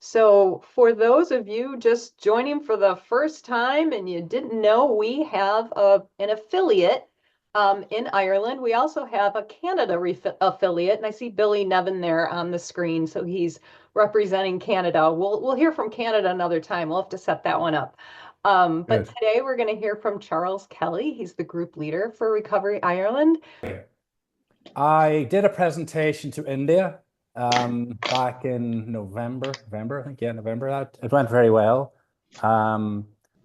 So, for those of you just joining for the first time and you didn't know, we have an affiliate in Ireland. We also have a Canada affiliate, and I see Billy Nevin there on the screen, so he's representing Canada. We'll hear from Canada another time. We'll have to set that one up. But Good. today we're going to hear from Charles Kelly. He's the group leader for Recovery Ireland. I did a presentation to India back in November, I think. Yeah, November. It went very well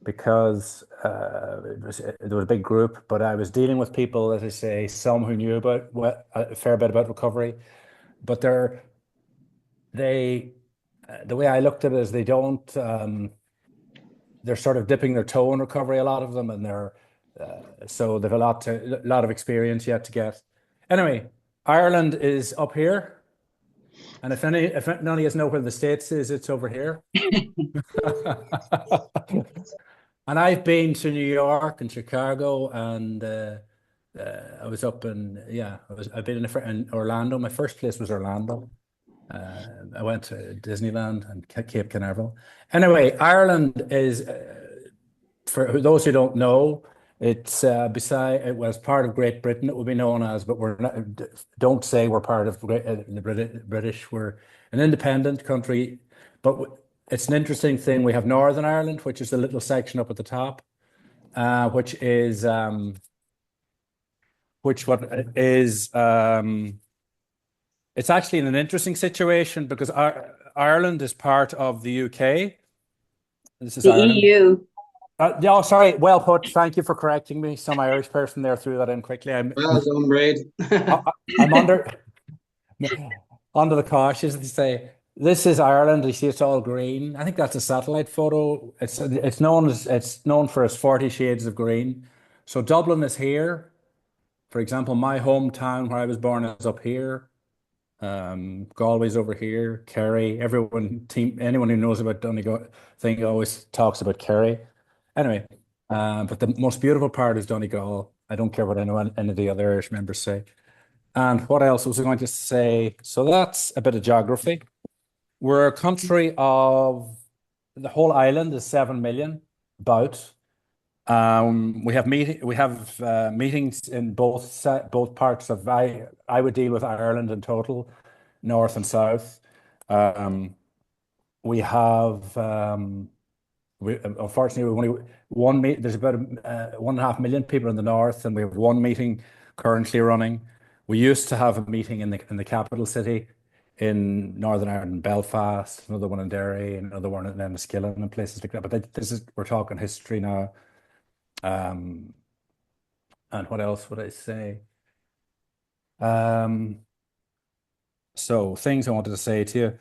because there was a big group, but I was dealing with people, as I say, some who knew about a fair bit about recovery, but they the way I looked at it is they don't they're sort of dipping their toe in recovery, a lot of them, and so they've a lot of experience yet to get. Anyway, Ireland is up here, and if none of you know where the States is, it's over here. And I've been to New York and Chicago, and I was up in yeah, I've been in Orlando. My first place was Orlando. I went to Disneyland and Cape Canaveral. Anyway, Ireland is for those who don't know, it was part of Great Britain. It would be known as, but we're not. Don't say we're part of the British. We're an independent country, but it's an interesting thing. We have Northern Ireland, which is the little section up at the top, which is which what is it's actually in an interesting situation because Ireland is part of the UK. This is The Ireland. EU. Yeah, oh, sorry. Well put. Thank you for correcting me. Some Irish person there threw that in quickly. Well done, Braid. I'm under the cosh, as they say. This is Ireland. You see, it's all green. I think that's a satellite photo. It's known for its 40 shades of green. So Dublin is here. For example, my hometown where I was born is up here. Galway's over here. Kerry. Anyone who knows about Donegal thing always talks about Kerry. Anyway, but the most beautiful part is Donegal. I don't care what any of the other Irish members say. And what else was I going to say? So that's a bit of geography. We're a country of the whole island is 7 million, about. We have meetings in both parts of I would deal with Ireland in total, north and south. Um, we have unfortunately we only there's about 1.5 million people in the north, and we have one meeting currently running. We used to have a meeting in the capital city in Northern Ireland, Belfast, another one in Derry, another one in Enniskillen and places like that. But we're talking history now. Um, and what else would I say? Um, so things I wanted to say to you.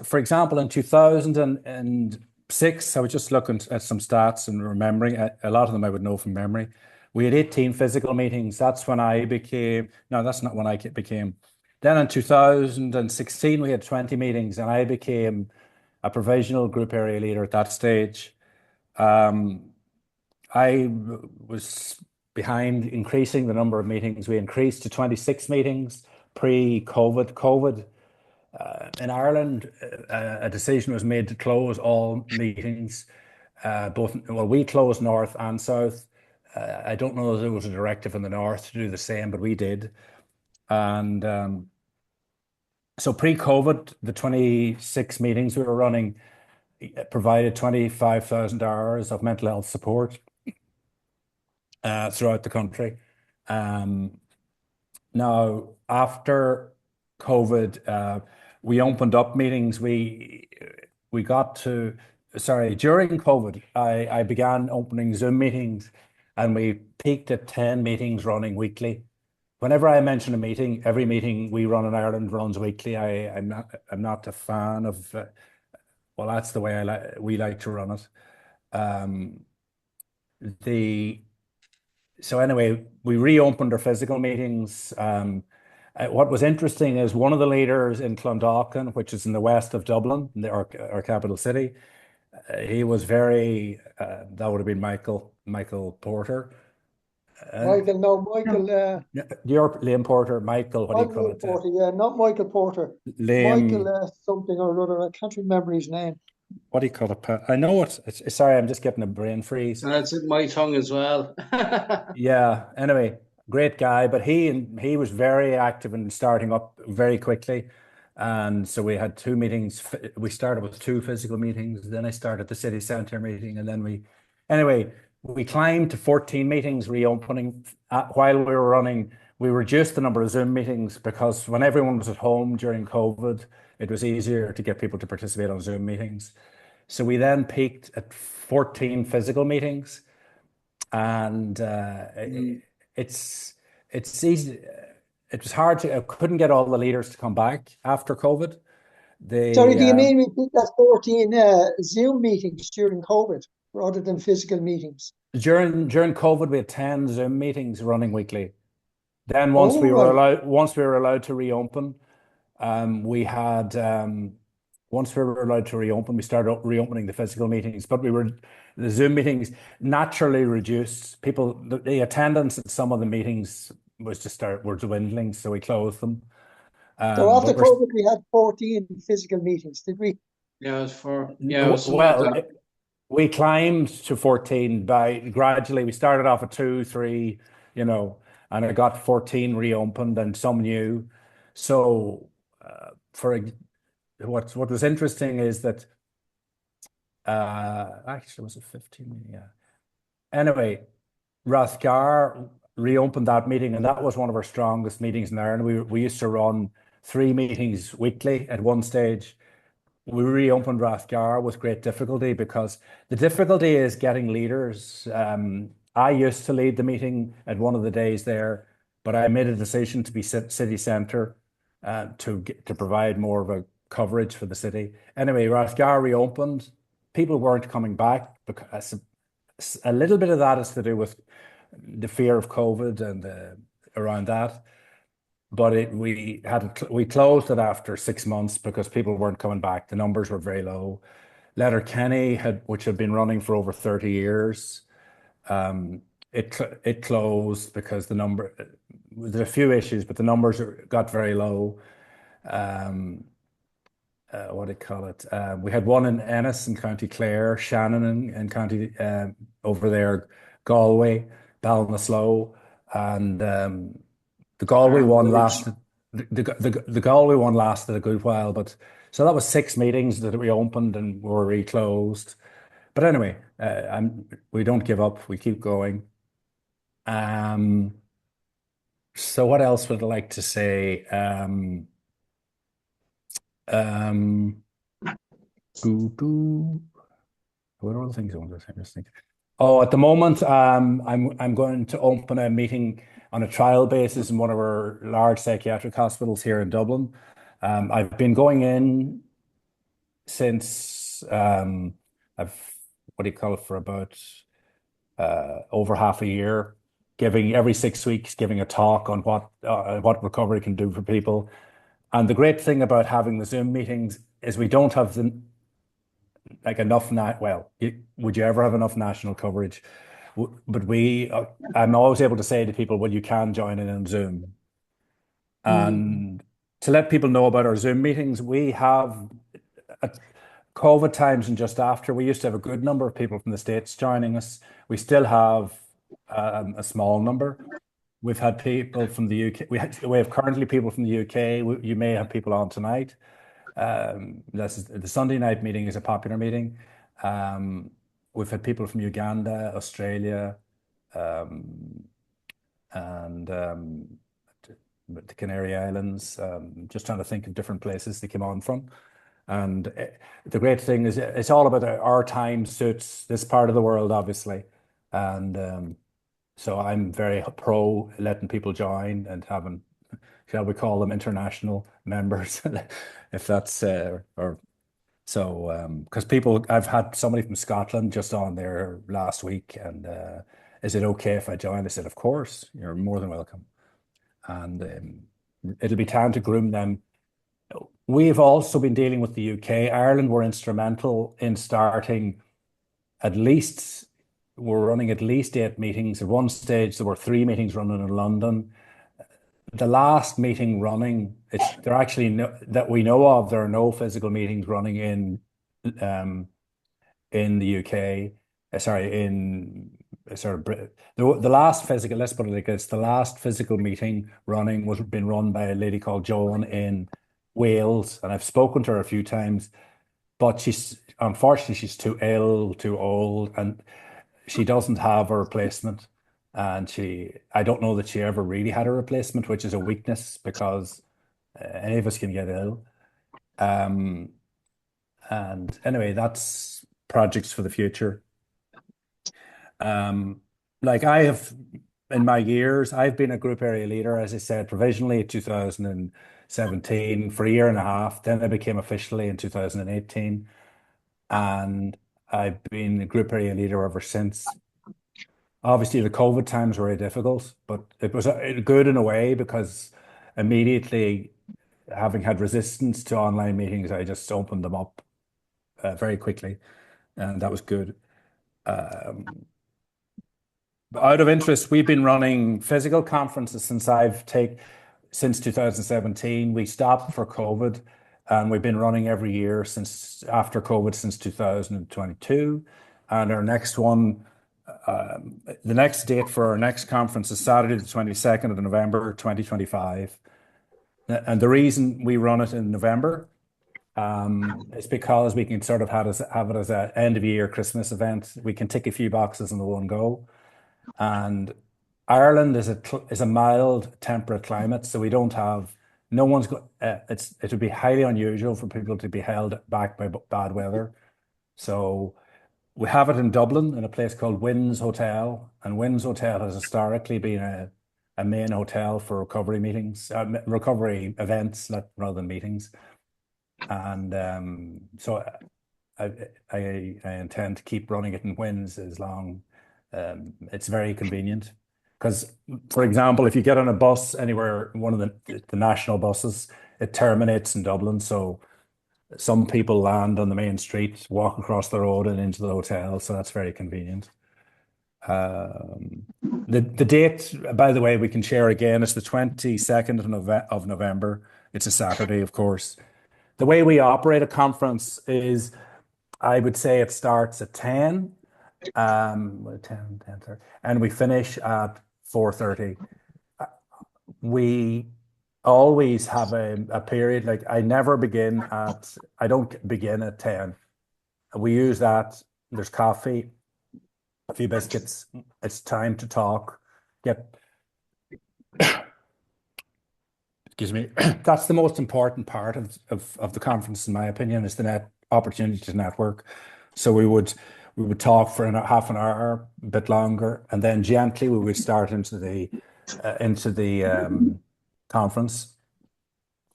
For example, in 2006, I was just looking at some stats and remembering a lot of them I would know from memory. We had 18 physical meetings. That's when I became, no, that's not when I became. Then in 2016, we had 20 meetings, and I became a provisional group area leader at that stage. Um, I was behind increasing the number of meetings. We increased to 26 meetings pre-COVID. COVID in Ireland, a decision was made to close all meetings. We closed north and south. I don't know if there was a directive in the north to do the same, but we did. And so pre-COVID, the 26 meetings we were running provided 25,000 hours of mental health support throughout the country. Um, Now, after COVID, we opened up meetings. We got to, sorry, during COVID, I began opening Zoom meetings, and we peaked at 10 meetings running weekly. Whenever I mention a meeting, every meeting we run in Ireland runs weekly. I'm not a fan of, well, that's the way we like to run it. Um, the so anyway, we reopened our physical meetings. What was interesting is one of the leaders in Clondalkin, which is in the west of Dublin, our capital city, he was that would have been Michael Porter. Uh, Michael, no, Michael, you're Liam Porter, Michael, what do you I'm call Liam it? Porter, yeah, not Michael Porter. Michael Liam, something or other. I can't remember his name. what do you call it? I know it. Sorry, I'm just getting a brain freeze. And that's at my tongue as well. Yeah. Anyway, great guy, but he was very active in starting up very quickly, and so we had two meetings. We started with two physical meetings, then I started the city centre meeting, and then anyway, we climbed to 14 meetings reopening. While we were running, we reduced the number of Zoom meetings because when everyone was at home during COVID, it was easier to get people to participate on Zoom meetings. So we then peaked at 14 physical meetings, and it's it's easy. It was hard to. I couldn't get all the leaders to come back after COVID. Sorry, They do you mean we did that 14 Zoom meetings during COVID rather than physical meetings? during COVID we had 10 Zoom meetings running weekly. Then Oh, right. once we were allowed to reopen, we had once we were allowed to reopen, we started reopening the physical meetings, but the Zoom meetings naturally reduced. The attendance at some of the meetings were dwindling, so we closed them. So after But we're COVID, we had 14 physical meetings, did we? Yeah, it was something like well, that. we climbed to 14 by gradually. We started off at 2, 3, and it got 14 reopened and some new. So, for what was interesting is that actually was it 15? Yeah. Anyway, Rathgar reopened that meeting, and that was one of our strongest meetings in Ireland. We used to run 3 meetings weekly at one stage. We reopened Rathgar with great difficulty because the difficulty is getting leaders. I used to lead the meeting at one of the days there, but I made a decision to be city centre to provide more of a coverage for the city. Anyway, Rathgar reopened. People weren't coming back because a little bit of that is to do with the fear of COVID and around that. But we closed it after 6 months because people weren't coming back. The numbers were very low. Letterkenny which had been running for over 30 years, it closed because there's a few issues, but the numbers got very low. What do you call it? We had one in Ennis in County Clare, Shannon in County over there, Galway, Ballinasloe, and the Galway one lasted. The Galway one lasted a good while, but so that was 6 meetings that we opened and were reclosed. But anyway, we don't give up. We keep going. So what else would I like to say? What are the things I want to say? Just think. Oh, at the moment, I'm going to open a meeting on a trial basis in one of our large psychiatric hospitals here in Dublin. I've been going in since I've what do you call it for about over half a year, giving every 6 weeks, giving a talk on what recovery can do for people. And the great thing about having the Zoom meetings is we don't have enough. Would you ever have enough national coverage? But I'm always able to say to people, well, you can join in on Zoom. And to let people know about our Zoom meetings, we have at COVID times and just after, we used to have a good number of people from the States joining us. We still have a small number. We've had people from the UK. We have currently people from the UK. You may have people on tonight. The Sunday night meeting is a popular meeting. We've had people from Uganda, Australia, and the Canary Islands. Just trying to think of different places they came on from. And the great thing is it's all about our time suits this part of the world, obviously. And so I'm very pro letting people join and having, shall we call them international members, if that's or so because I've had somebody from Scotland just on there last week, and is it okay if I join? I said, of course, you're more than welcome, and it'll be time to groom them. We've also been dealing with the UK. Ireland were instrumental in starting at least were running at least 8 meetings. At one stage, there were 3 meetings running in London. The last meeting running, there actually that we know of, there are no physical meetings running in the UK. Sorry, in sort of the last physical. Let's put it like this: the last physical meeting running was been run by a lady called Joan in Wales, and I've spoken to her a few times, but unfortunately she's too ill, too old, and she doesn't have a replacement. And I don't know that she ever really had a replacement, which is a weakness because any of us can get ill. And anyway, that's projects for the future. Like I have, in my years, I've been a group area leader, as I said, provisionally in 2017 for a year and a half. Then I became officially in 2018. And I've been a group area leader ever since. Obviously, the COVID times were very difficult, but it was good in a way because immediately, having had resistance to online meetings, I just opened them up very quickly, and that was good. Out of interest, we've been running physical conferences since 2017. We stopped for COVID, and we've been running every year since after COVID since 2022. And our next one, the next date for our next conference is Saturday, the 22nd of November, 2025. And the reason we run it in November is because we can sort of have it as an end of year Christmas event. We can tick a few boxes in the one go. And Ireland is a mild, temperate climate, so we don't have no one's go. It would be highly unusual for people to be held back by bad weather. So we have it in Dublin in a place called Winds Hotel, and Winds Hotel has historically been a main hotel for recovery meetings, recovery events, rather than meetings. And so I intend to keep running it in Winds as long. It's very convenient because, for example, if you get on a bus anywhere, one of the national buses, it terminates in Dublin. So some people land on the main street, walk across the road and into the hotel. So that's very convenient. The date, by the way, we can share again. It's the 22nd of November. It's a Saturday, of course. The way we operate a conference is, I would say it starts at 10. 10:30, and we finish at 4:30. We always have a period, like I don't begin at 10. We use that. There's coffee, a few biscuits. It's time to talk. Excuse me. That's the most important part of the conference, in my opinion, is the opportunity to network. So we would talk for half an hour, a bit longer, and then gently we would start into the conference.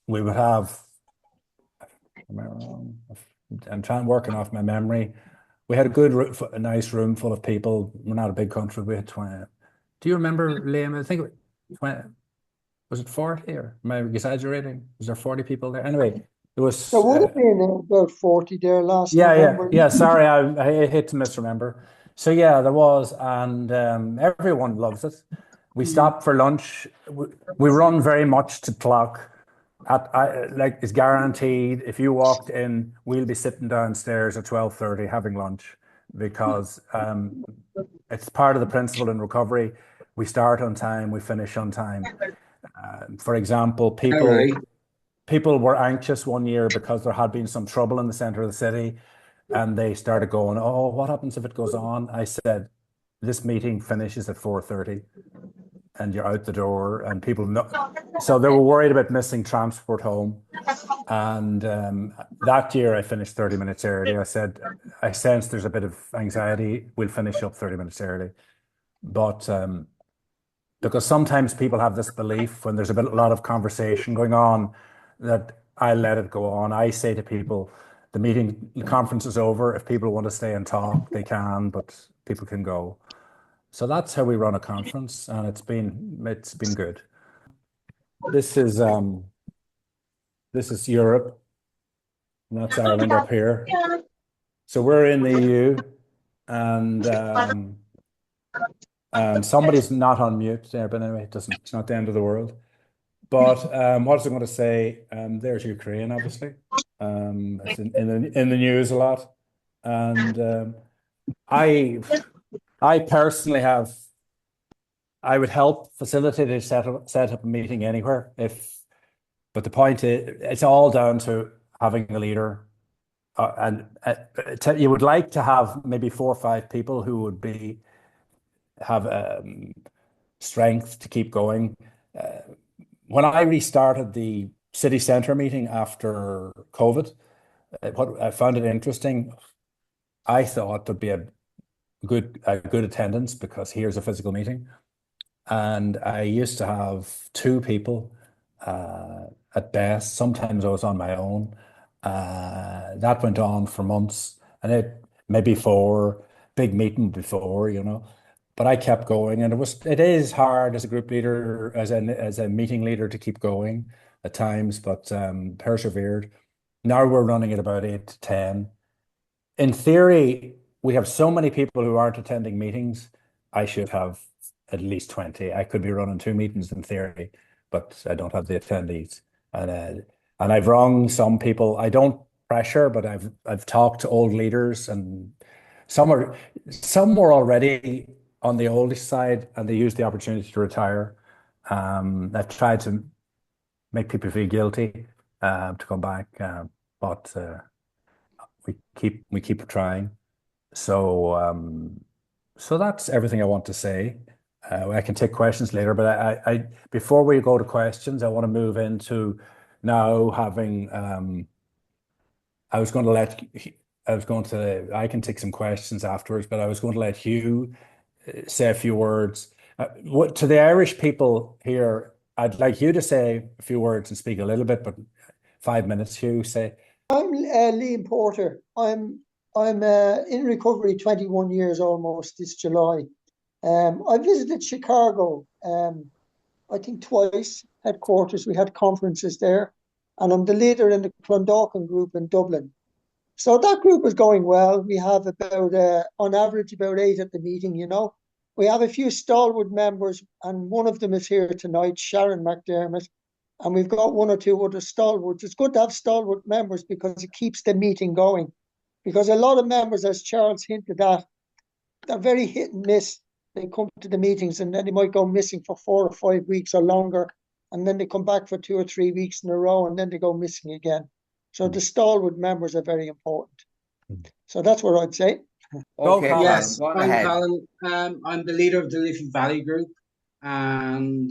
We would have, am I wrong? I'm working off my memory. We had a nice room full of people. We're not a big country. We had 20. Do you remember, Liam? I think 20. Was it 40 or am I exaggerating? Was there 40 people there? Anyway, there would have been about 40 there last November. Yeah. Sorry, I hate to misremember. So yeah, there was, and everyone loves it. We stopped for lunch. We run very much to clock. Like it's guaranteed. If you walked in, we'll be sitting downstairs at 12:30 having lunch because it's part of the principle in recovery. We start on time, we finish on time. For example, people were anxious one year because there had been some trouble in the center of the city, and they started going, "Oh, what happens if it goes on?" I said, "This meeting finishes at 4:30, and you're out the door." And people know, so they were worried about missing transport home. And that year, I finished 30 minutes early. I said, "I sense there's a bit of anxiety. We'll finish up 30 minutes early," but because sometimes people have this belief when there's a lot of conversation going on that I let it go on. I say to people, the conference is over. If people want to stay and talk, they can, but people can go. So that's how we run a conference, and it's been good. This is Europe, and that's Ireland up here. So we're in the EU, and And somebody's not on mute there, but anyway, it's not the end of the world. But what was I going to say? There's Ukraine, obviously. It's in the news a lot. And I personally I would help facilitate a set up a meeting anywhere but the point is, it's all down to having a leader. You would like to have maybe 4 or 5 people who would have strength to keep going. When I restarted the city centre meeting after COVID, what I found it interesting, I thought there'd be a good attendance because here's a physical meeting. And I used to have 2 people at best. Sometimes I was on my own. That went on for months, and it maybe 4 big meeting before, But I kept going, and it is hard as a group leader, as a meeting leader, to keep going at times, but persevered. Now we're running at about 8 to 10. In theory, we have so many people who aren't attending meetings. I should have at least 20. I could be running 2 meetings in theory, but I don't have the attendees. And I've rung some people. I don't pressure, but I've talked to old leaders, and some were already on the oldest side, and they used the opportunity to retire. I've tried to make people feel guilty to come back, but we keep trying. So that's everything I want to say. I can take questions later, but I before we go to questions, I want to move into now having. I can take some questions afterwards, but I was going to let Hugh say a few words. To the Irish people here, I'd like you to say a few words and speak a little bit, but 5 minutes, Hugh, say. I'm Liam Porter. I'm in recovery 21 years almost this July. I visited Chicago, I think twice, headquarters. We had conferences there, and I'm the leader in the Clondalkin group in Dublin. So that group is going well. We have about, on average, about 8 at the meeting, We have a few stalwart members, and one of them is here tonight, Sharon McDermott. And we've got 1 or 2 other stalwarts. It's good to have stalwart members because it keeps the meeting going. Because a lot of members, as Charles hinted at, they're very hit and miss. They come to the meetings and then they might go missing for 4 or 5 weeks or longer. And then they come back for 2 or 3 weeks in a row and then they go missing again. So the stalwart members are very important. So that's what I'd say. Okay, Colin, Yes, go I'm ahead. Colin. I'm the leader of the Liffey Valley Group, and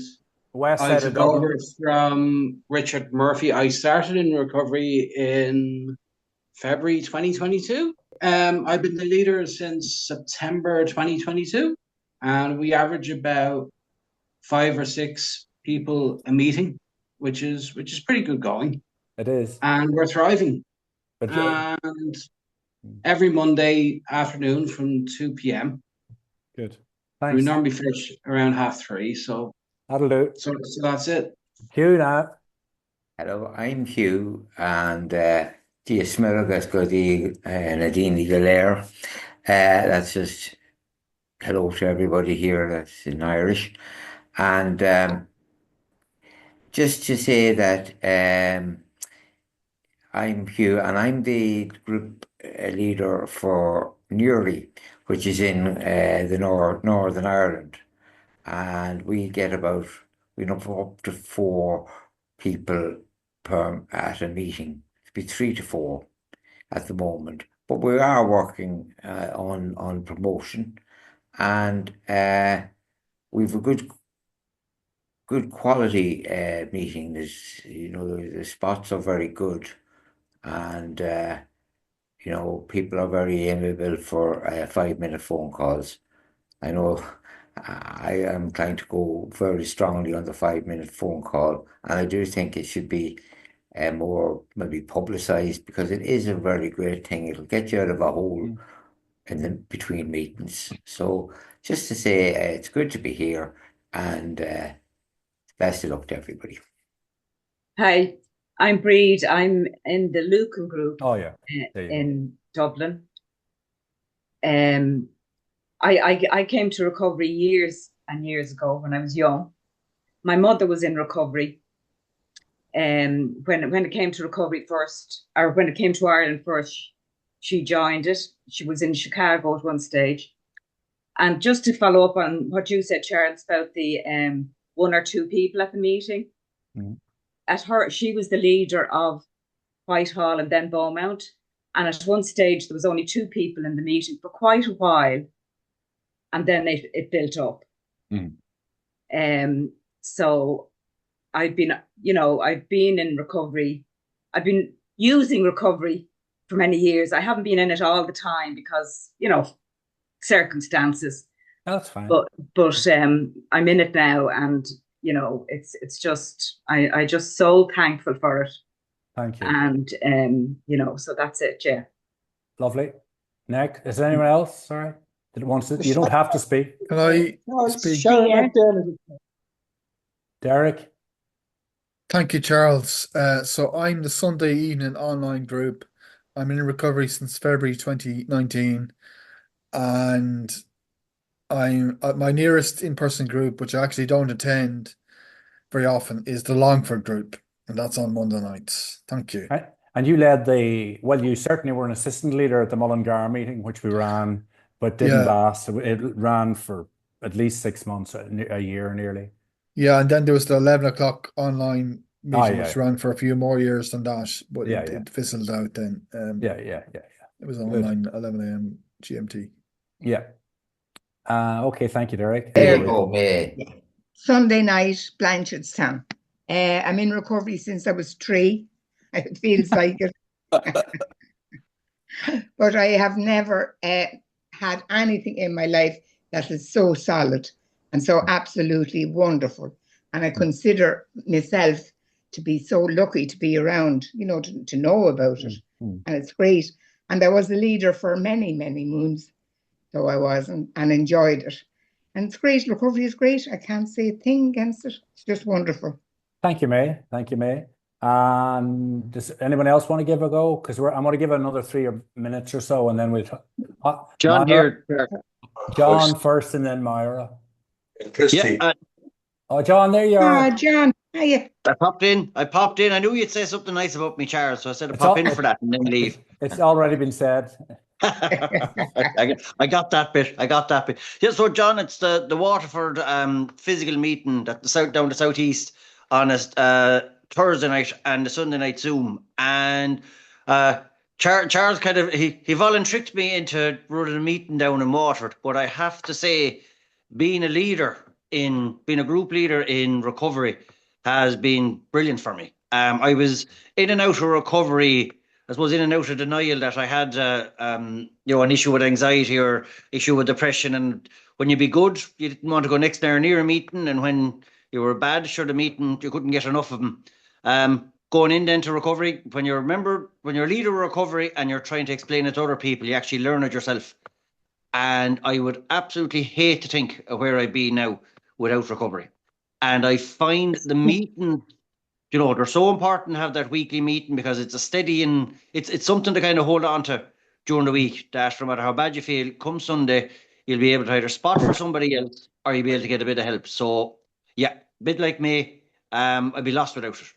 West I side of took Dublin. over from Richard Murphy. I started in recovery in February 2022. I've been the leader since September 2022, and we average about 5 or 6 people a meeting, which is pretty good going. It is. And we're thriving. But And every Monday afternoon from 2 p.m. good. We Thanks. normally finish around 3:30, so That'll do. so that's it. Hugh now. Hello, I'm Hugh, and Diasmiragas Godi Nadine Galair. That's just hello to everybody here that's in Irish. And just to say that I'm Hugh, and I'm the group leader for Newry, which is in the Northern Ireland. And we get about, up to 4 people at a meeting. It'd be 3 to 4 at the moment. But we are working on promotion, and we've a good quality meeting. The spots are very good, and people are very amiable for 5-minute phone calls. I know I am trying to go very strongly on the 5-minute phone call, and I do think it should be more maybe publicised, because it is a very great thing. It'll get you out of a hole in the between meetings. So just to say, it's good to be here, and best of luck to everybody. Hi, I'm Breed. I'm in the Lucan group Oh yeah. in Dublin. I came to recovery years and years ago when I was young. My mother was in recovery. When it came to recovery first, or when it came to Ireland first, she joined it. She was in Chicago at one stage. And just to follow up on what you said, Charles, about the one or two people at the meeting, she was the leader of Whitehall and then Beaumont. And at one stage, there was only two people in the meeting for quite a while. And then it built up. So I've been in recovery. I've been using recovery for many years. I haven't been in it all the time because, circumstances. That's fine. But I'm in it now, and it's just I just so thankful for it. Thank you. And so that's it. Yeah. Lovely. Nick, is there anyone else? Sorry, that wants to. You don't have to speak. Can I No, it's speak? Sharon McDermott. Derek. Thank you, Charles. So I'm the Sunday evening online group. I'm in recovery since February 2019, and I'm my nearest in-person group, which I actually don't attend very often, is the Longford group, and that's on Monday nights. Thank you. And you led you certainly were an assistant leader at the Mullingar meeting, which we ran, but didn't last. It ran for at least 6 months, a year nearly. Yeah, and then there was the 11 o'clock online meeting, which ran for a few more years than that, but it fizzled out then. It was online 11 a.m. GMT. Yeah. Okay, thank you, Derek. There you go, May. Sunday night, Blanchardstown. I'm in recovery since I was 3. It feels like it. But I have never had anything in my life that is so solid and so absolutely wonderful. And I consider myself to be so lucky to be around, to know about it. And it's great. And I was the leader for many, many moons. So I was and enjoyed it. And it's great. Recovery is great. I can't say a thing against it. It's just wonderful. Thank you, May. Thank you, May. Does anyone else want to give a go? Because I'm going to give it another 3 minutes or so, and then we'll. John Myra? here. John first, and then Myra. Yeah, John, there you are. John, hiya. I popped in. I knew you'd say something nice about me, Charles, so I said I'd pop in for that and then leave. It's already been said. I got that bit. Yeah, so John, it's the Waterford physical meeting down the southeast on a Thursday night and the Sunday night Zoom. And Charles kind of he volunteered me into running a meeting down in Waterford, but I have to say, being a group leader in recovery has been brilliant for me. I was in and out of recovery. I suppose in and out of denial that I had, an issue with anxiety or issue with depression. And when you be good, you didn't want to go near a meeting. And when you were bad, the meeting, you couldn't get enough of them. Going in then to recovery, when you're a leader of recovery and you're trying to explain it to other people, you actually learn it yourself. And I would absolutely hate to think of where I'd be now without recovery. And I find the meeting, they're so important to have that weekly meeting because it's a steady and it's something to kind of hold on to during the week, that no matter how bad you feel, come Sunday, you'll be able to either spot for somebody else or you'll be able to get a bit of help. So, yeah, a bit like me, I'd be lost without it.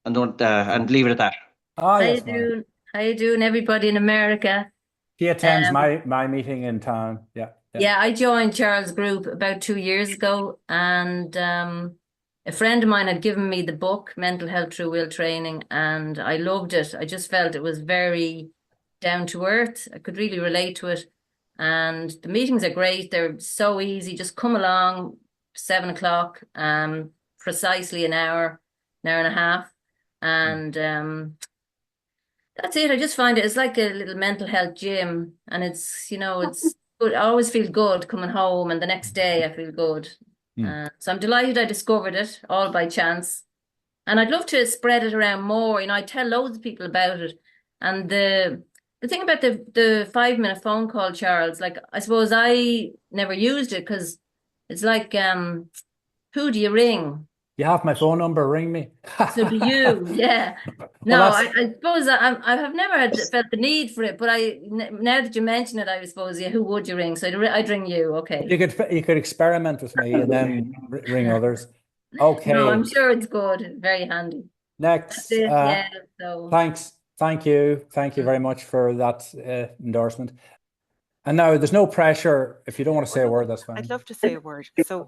And don't and leave it at that. How you doing, everybody in America? He attends my meeting in town. Yeah, I joined Charles' group about 2 years ago, and a friend of mine had given me the book, Mental Health Through Will Training, and I loved it. I just felt it was very down to earth. I could really relate to it. And the meetings are great. They're so easy. Just come along, 7 o'clock, precisely an hour and a half. And that's it. I just find it's like a little mental health gym. And it's good. I always feel good coming home, and the next day I feel good. So I'm delighted I discovered it all by chance, and I'd love to spread it around more. I tell loads of people about it. And the thing about the 5-minute phone call, Charles, like, I suppose I never used it because it's like, who do you ring? You have my phone number, ring me. So do you, yeah. No, Well, I suppose I have never felt the need for it, but now that you mention it, I suppose, yeah, who would you ring? So I'd ring you, okay. you could experiment with me and then ring others. No, I'm Okay, sure it's good, very handy. That's next. it, yeah. So Thanks. Thank you. Thank you very much for that endorsement. And now there's no pressure. If you don't want to say a word, that's fine. I'd love to say a word. So,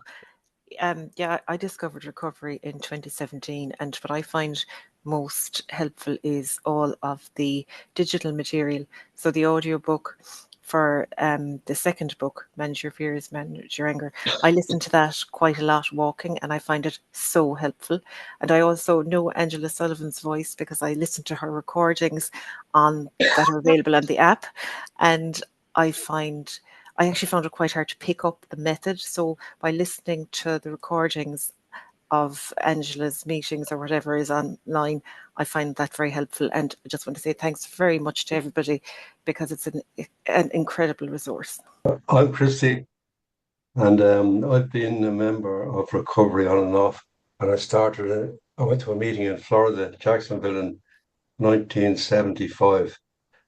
yeah, I discovered recovery in 2017, and what I find most helpful is all of the digital material. So the audiobook for the second book, Manage Your Fears, Manage Your Anger. I listen to that quite a lot walking, and I find it so helpful. And I also know Angela Sullivan's voice because I listen to her recordings that are available on the app, and I actually found it quite hard to pick up the method. So by listening to the recordings of Angela's meetings or whatever is online, I find that very helpful. And I just want to say thanks very much to everybody because it's an incredible resource. I'm Christy, and I've been a member of recovery on and off. And I went to a meeting in Florida, Jacksonville, in 1975,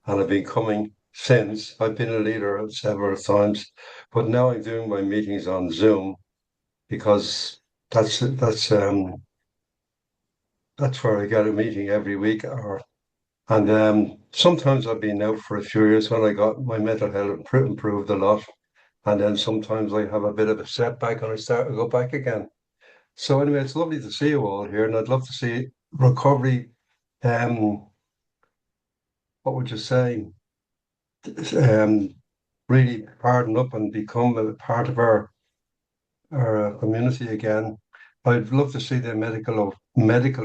and I've been coming since. I've been a leader several times, but now I'm doing my meetings on Zoom because that's where I get a meeting every week. And sometimes I've been out for a few years when I got my mental health improved a lot, and then sometimes I have a bit of a setback and I start to go back again. So anyway, it's lovely to see you all here, and I'd love to see recovery. What would you say? Really harden up and become a part of our community again. I'd love to see the medical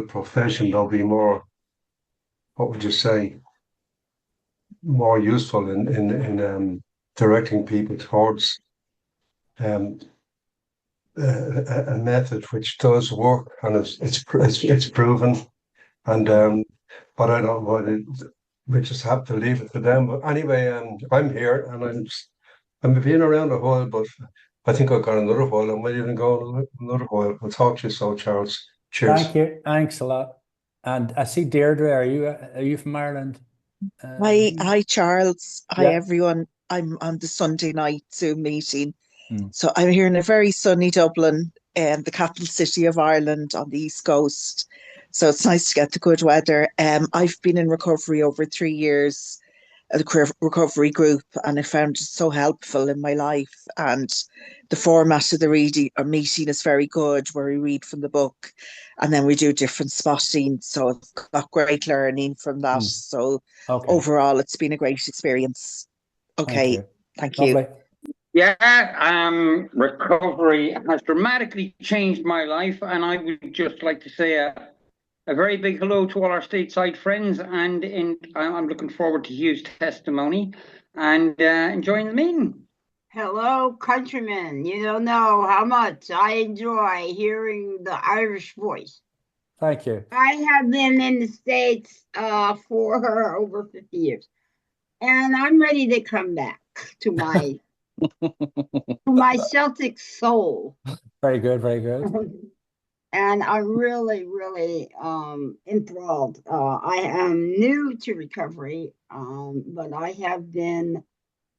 profession though be more, what would you say, more useful in directing people towards a method which does work, and it's proven. And but I don't know. We just have to leave it to them. But anyway, I'm here and I'm being around a while, but I think I've got another while. I might even go another while. We'll talk to you so, Charles. Cheers. Thank you. Thanks a lot. And I see Deirdre. Are you from Ireland? Hi, Charles. Hi, Yeah. everyone. I'm on the Sunday night Zoom meeting. Mm. So I'm here in a very sunny Dublin, the capital city of Ireland on the East Coast. So it's nice to get the good weather. I've been in recovery over 3 years at a recovery group, and I found it so helpful in my life. And the format of the meeting is very good, where we read from the book and then we do different spotting. So I've got great learning from that. So Okay. overall, it's been a great experience. Okay, thank you. Lovely. Yeah, recovery has dramatically changed my life, and I would just like to say a very big hello to all our stateside friends, and I'm looking forward to Hugh's testimony and enjoying the meeting. Hello, countrymen. You don't know how much I enjoy hearing the Irish voice. Thank you. I have been in the States for over 50 years, and I'm ready to come back to my to my Celtic soul. Very good. Very good. And I'm really, really enthralled. I am new to recovery, but I have been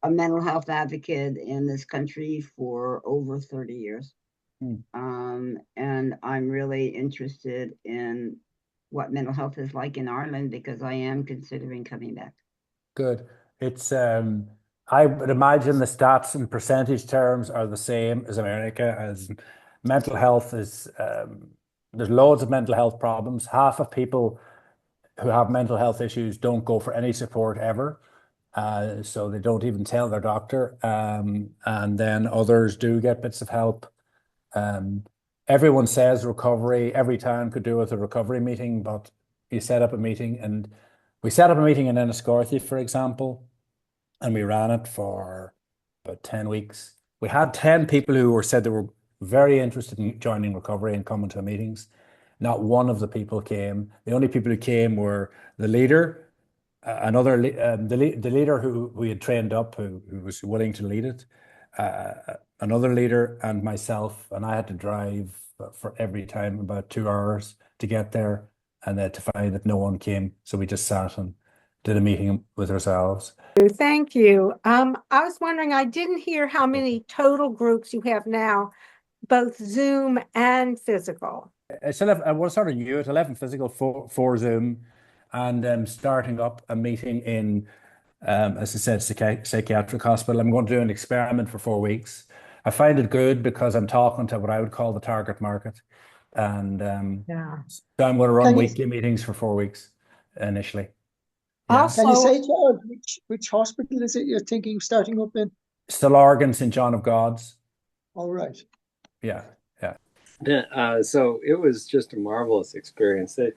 a mental health advocate in this country for over 30 years. And I'm really interested in what mental health is like in Ireland because I am considering coming back. Good. It's I would imagine the stats in percentage terms are the same as America, as mental health is there's loads of mental health problems. Half of people who have mental health issues don't go for any support ever. So they don't even tell their doctor. And then others do get bits of help. Everyone says recovery, every town could do with a recovery meeting, but you set up a meeting, and we set up a meeting in Enniscorthy, for example, and we ran it for about 10 weeks. We had 10 people who said they were very interested in joining recovery and coming to meetings. Not one of the people came. The only people who came were the leader, the leader who we had trained up, who was willing to lead it, another leader, and myself. And I had to drive for every time about 2 hours to get there. and then to find that no one came, so we just sat and did a meeting with ourselves. Thank you. I was wondering, I didn't hear how many total groups you have now, both Zoom and physical. It's 11, we're sort of new at 11 physical, four Zoom, and starting up a meeting in, as I said, psychiatric hospital. I'm going to do an experiment for 4 weeks. I find it good because I'm talking to what I would call the target market. And so I'm going to run weekly meetings for 4 weeks initially. Yeah. Can you say, Gerald, which hospital is it you're thinking of starting up in? Stillorgan, St. John of God's. All right. Yeah. So it was just a marvelous experience. The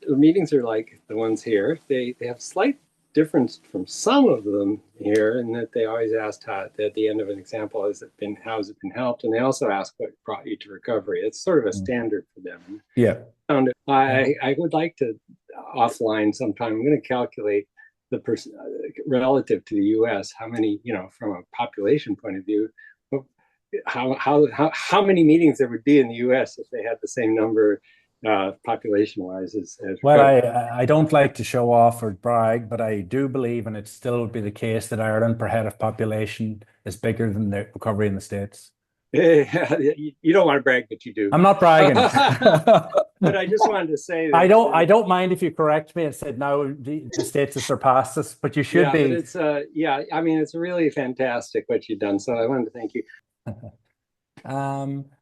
meetings are like the ones here. They have slight difference from some of them here in that they always asked how, at the end of an example, how has it been helped? And they also ask what brought you to recovery. It's sort of a standard for them. Yeah. I would like to offline sometime. I'm going to calculate the relative to the U.S. how many, from a population point of view, how many meetings there would be in the U.S. if they had the same number population-wise as well. I don't like to show off or brag, but I do believe, and it still would be the case, that Ireland per head of population is bigger than the recovery in the States. You don't want to brag, but you do. I'm not bragging. But I just wanted to say that I don't mind if you correct me and said now the States have surpassed us, but you should be. But it's really fantastic what you've done. So I wanted to thank you.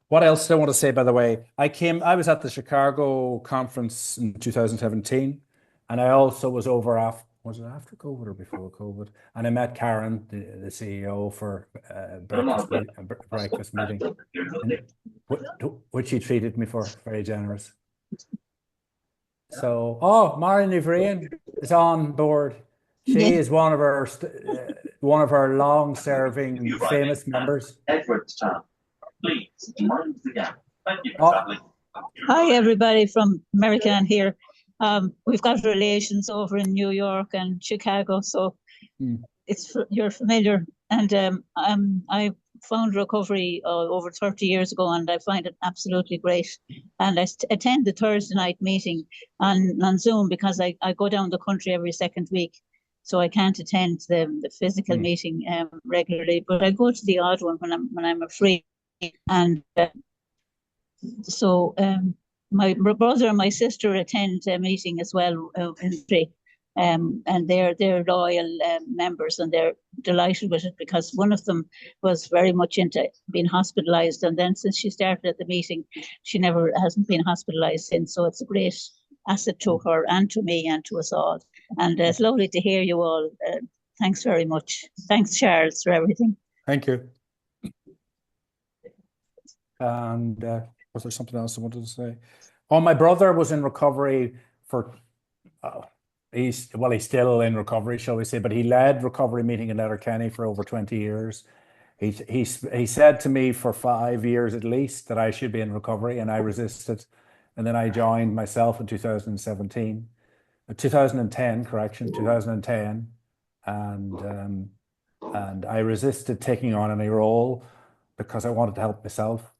What else do I want to say, by the way? I was at the Chicago conference in 2017, and I also was over was it after COVID or before COVID? And I met Karen, the CEO, for breakfast meeting, which she treated me for, very generous. So, Marion Ivrian is on board. She is one of our long-serving famous members. Please mind the gap. Thank you for traveling. Hi, everybody from America and here. We've got relations over in New York and Chicago, so you're familiar. And I found recovery over 30 years ago, and I find it absolutely great. And I attend the Thursday night meeting on Zoom because I go down the country every second week. So I can't attend the physical meeting regularly, but I go to the odd one when I'm free. And so my brother and my sister attend a meeting as well and they're loyal members, and they're delighted with it because one of them was very much into being hospitalized, and then since she started at the meeting, she hasn't been hospitalized since. So it's a great asset to her and to me and to us all. And it's lovely to hear you all. Thanks very much. Thanks, Charles, for everything. Thank you. And was there something else I wanted to say? My brother was in recovery for, he's still in recovery, shall we say, but he led recovery meeting in Letterkenny for over 20 years. He said to me for 5 years at least that I should be in recovery, and I resisted. And then I joined myself in 2010, and I resisted taking on any role because I wanted to help myself.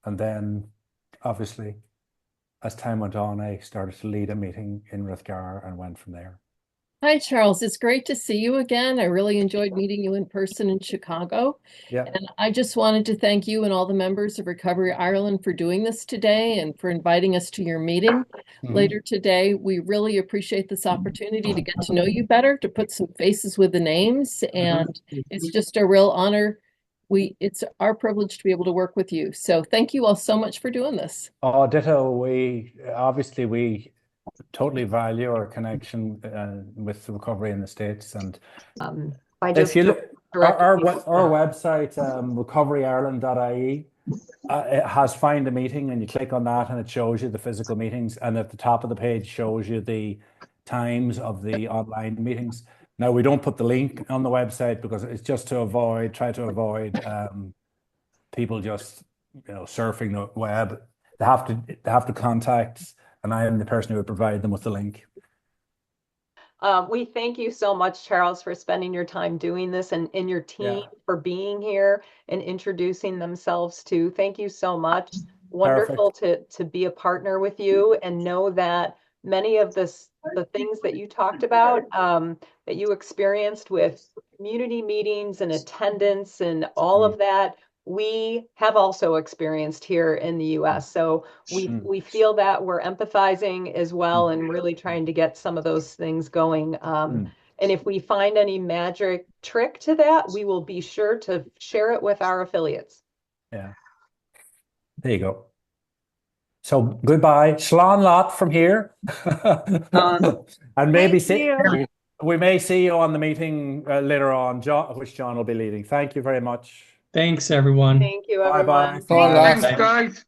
And then, obviously, as time went on, I started to lead a meeting in Rathgar and went from there. Hi, Charles. It's great to see you again. I really enjoyed meeting you in person in Chicago. Yeah. And I just wanted to thank you and all the members of Recovery Ireland for doing this today and for inviting us to your meeting later today. We really appreciate this opportunity to get to know you better, to put some faces with the names, and it's just a real honor. It's our privilege to be able to work with you. So thank you all so much for doing this. Ditto. We totally value our connection with recovery in the States. And if you look, our website, recoveryireland.ie, it has find a meeting, and you click on that and it shows you the physical meetings, and at the top of the page shows you the times of the online meetings. Now, we don't put the link on the website because it's just to try to avoid people just surfing the web. They have to contact, and I am the person who would provide them with the link. We thank you so much, Charles, for spending your time doing this, and your team for being here and introducing themselves too. Thank you so much. wonderful to be a partner with you and know that many of the things that you talked about, that you experienced with community meetings and attendance and all of that, we have also experienced here in the US. So we feel that we're empathizing as well and really trying to get some of those things going. And if we find any magic trick to that, we will be sure to share it with our affiliates. Yeah. There you go. So goodbye. Slán lot from here. And maybe we may see you on the meeting later on, which John will be leading. Thank you very much. Thanks, everyone. Thank you, everyone. Bye, Thanks, guys.